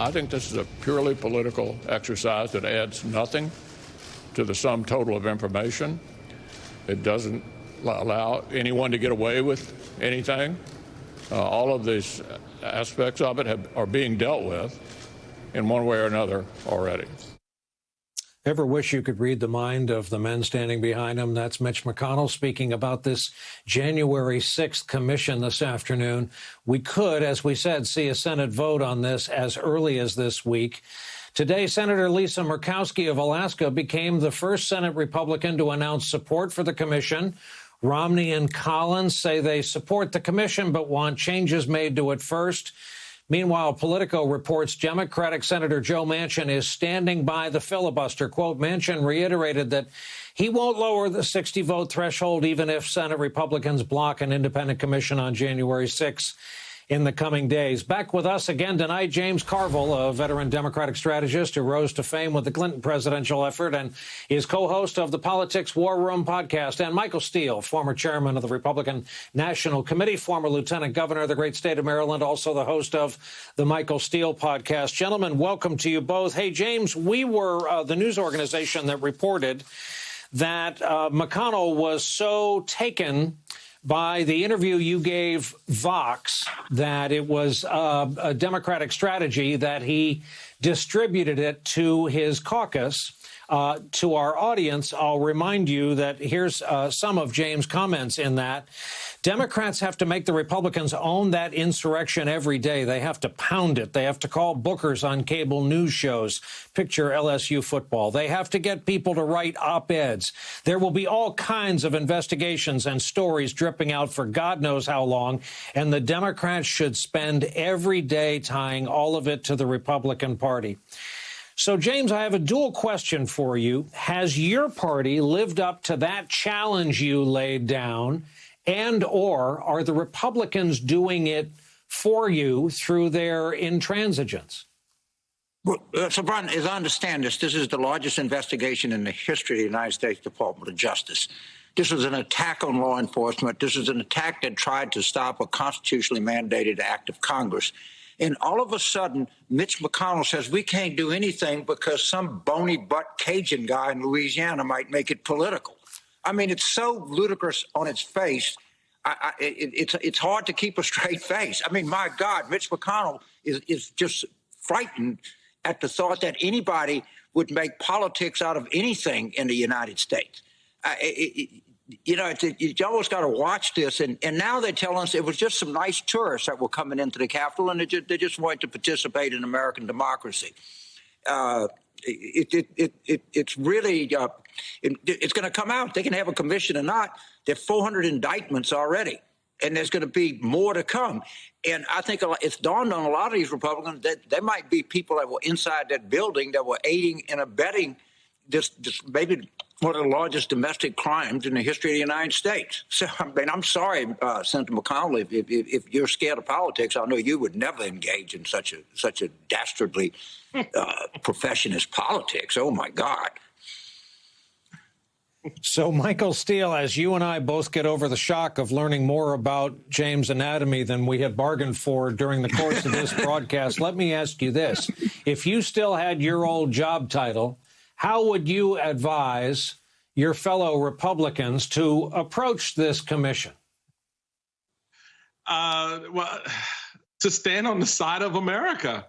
I think this is a purely political exercise that adds nothing to the sum total of information. It doesn't allow anyone to get away with anything. All of these aspects of it are being dealt with in one way or another already. Ever wish you could read the mind of the men standing behind him? That's Mitch McConnell speaking about this January 6th commission this afternoon. We could, as we said, see a Senate vote on this as early as this week. Today, Senator Lisa Murkowski of Alaska became the first Senate Republican to announce support for the commission. Romney and Collins say they support the commission but want changes made to it first. Meanwhile, Politico reports Democratic Senator Joe Manchin is standing by the filibuster. Quote, Manchin reiterated that he won't lower the 60-vote threshold even if Senate Republicans block an independent commission on January 6th in the coming days. Back with us again tonight, James Carville, a veteran Democratic strategist who rose to fame with the Clinton presidential effort and is co-host of the Politics War Room podcast, and Michael Steele, former chairman of the Republican National Committee, former lieutenant governor of the great state of Maryland, also the host of the Michael Steele podcast. Gentlemen, welcome to you both. Hey, James, we were the news organization that reported that McConnell was so taken by the interview you gave Vox that it was a Democratic strategy that he distributed it to his caucus. To our audience, I'll remind you that here's some of James' comments in that. Democrats have to make the Republicans own that insurrection every day. They have to pound it. They have to call bookers on cable news shows. Picture LSU football. They have to get people to write op-eds. There will be all kinds of investigations and stories dripping out for God knows how long, and the Democrats should spend every day tying all of it to the Republican Party. So, James, I have a dual question for you. Has your party lived up to that challenge you laid down, and or are the Republicans doing it for you through their intransigence? Well, so, Brian, as I understand this is the largest investigation in the history of the United States Department of Justice. This was an attack on law enforcement. This was an attack that tried to stop a constitutionally mandated act of Congress. And all of a sudden, Mitch McConnell says we can't do anything because some bony butt Cajun guy in Louisiana might make it political. I mean, it's so ludicrous on its face. It's hard to keep a straight face. I mean, my God, Mitch McConnell is just frightened at the thought that anybody would make politics out of anything in the United States. You almost got to watch this. And now they tell us it was just some nice tourists that were coming into the Capitol, and they just wanted to participate in American democracy. It's really it's going to come out. They can have a commission or not. There are 400 indictments already, and there's going to be more to come. And I think it's dawned on a lot of these Republicans that there might be people that were inside that building that were aiding and abetting this maybe one of the largest domestic crimes in the history of the United States. So, I mean, I'm sorry, Senator McConnell, if you're scared of politics, I know you would never engage in such a dastardly profession as politics. Oh, my God. So, Michael Steele, as you and I both get over the shock of learning more about James' anatomy than we had bargained for during the course of this broadcast, let me ask you this. If you still had your old job title, how would you advise your fellow Republicans to approach this commission? Well, to stand on the side of America.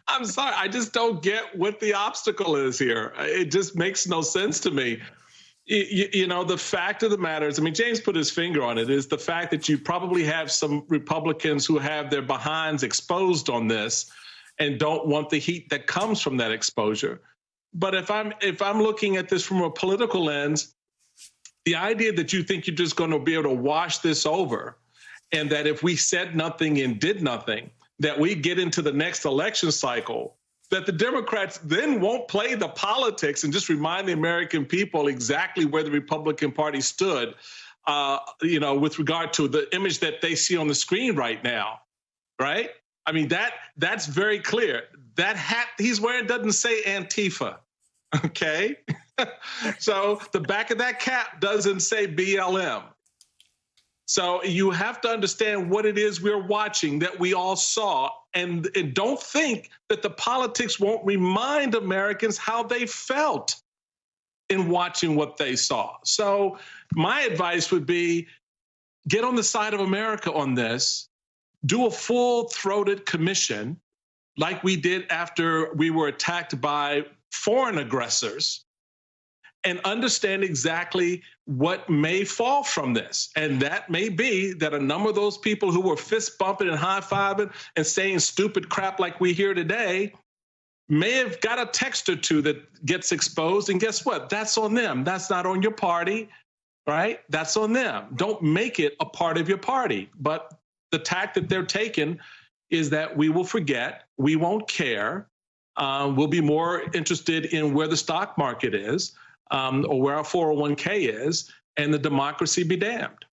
I'm sorry. I just don't get what the obstacle is here. It just makes no sense to me. You know, the fact of the matter is, I mean, James put his finger on it, is the fact that you probably have some Republicans who have their behinds exposed on this and don't want the heat that comes from that exposure. But if I'm looking at this from a political lens, the idea that you think you're just going to be able to wash this over, and that if we said nothing and did nothing, that we get into the next election cycle, that the Democrats then won't play the politics and just remind the American people exactly where the Republican Party stood, with regard to the image that they see on the screen right now, right? I mean, that's very clear. That hat he's wearing doesn't say Antifa. Okay, so the back of that cap doesn't say BLM. So you have to understand what it is we're watching that we all saw, and don't think that the politics won't remind Americans how they felt in watching what they saw. So my advice would be get on the side of America on this, do a full-throated commission like we did after we were attacked by foreign aggressors, and understand exactly what may fall from this. And that may be that a number of those people who were fist bumping and high-fiving and saying stupid crap like we hear today may have got a text or two that gets exposed. And guess what? That's on them. That's not on your party, right? That's on them. Don't make it a part of your party. But the tack that they're taking is that we will forget, we won't care, we'll be more interested in where the stock market is, or where our 401k is, and the democracy be damned.